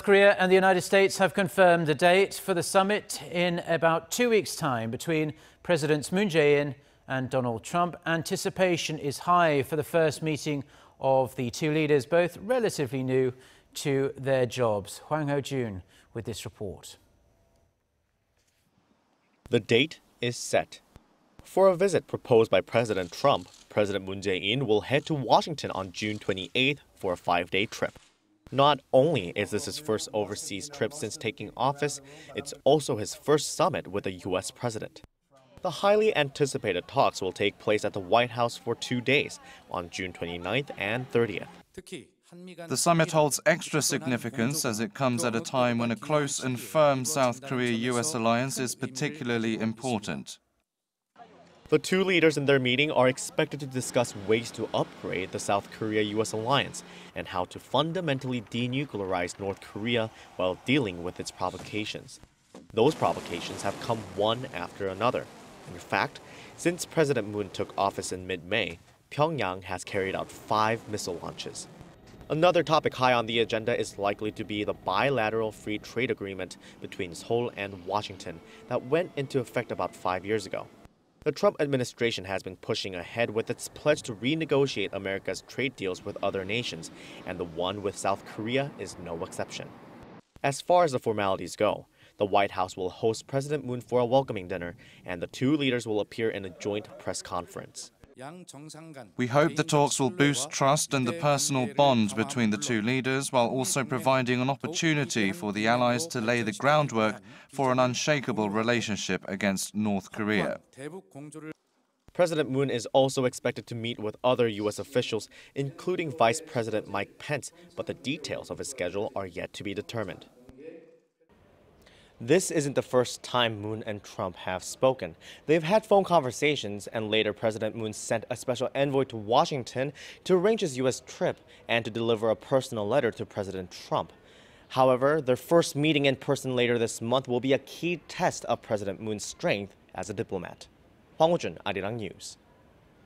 Korea and the United States have confirmed the date for the summit in about 2 weeks' time between Presidents Moon Jae-in and Donald Trump. Anticipation is high for the first meeting of the two leaders, both relatively new to their jobs. Hwang Hojun with this report. The date is set. For a visit proposed by President Trump, President Moon Jae-in will head to Washington on June 28th for a 5-day trip. Not only is this his first overseas trip since taking office, it's also his first summit with a U.S. president. The highly anticipated talks will take place at the White House for 2 days, on June 29th and 30th. The summit holds extra significance as it comes at a time when a close and firm South Korea-U.S. alliance is particularly important. The two leaders in their meeting are expected to discuss ways to upgrade the South Korea-U.S. alliance and how to fundamentally denuclearize North Korea while dealing with its provocations. Those provocations have come one after another. In fact, since President Moon took office in mid-May, Pyongyang has carried out 5 missile launches. Another topic high on the agenda is likely to be the bilateral free trade agreement between Seoul and Washington that went into effect about 5 years ago. The Trump administration has been pushing ahead with its pledge to renegotiate America's trade deals with other nations, and the one with South Korea is no exception. As far as the formalities go, the White House will host President Moon for a welcoming dinner, and the two leaders will appear in a joint press conference. We hope the talks will boost trust and the personal bond between the two leaders, while also providing an opportunity for the allies to lay the groundwork for an unshakable relationship against North Korea. President Moon is also expected to meet with other U.S. officials, including Vice President Mike Pence, but the details of his schedule are yet to be determined. This isn't the first time Moon and Trump have spoken. They've had phone conversations, and later President Moon sent a special envoy to Washington to arrange his U.S. trip and to deliver a personal letter to President Trump. However, their first meeting in person later this month will be a key test of President Moon's strength as a diplomat. Hwang Hojun, Arirang News.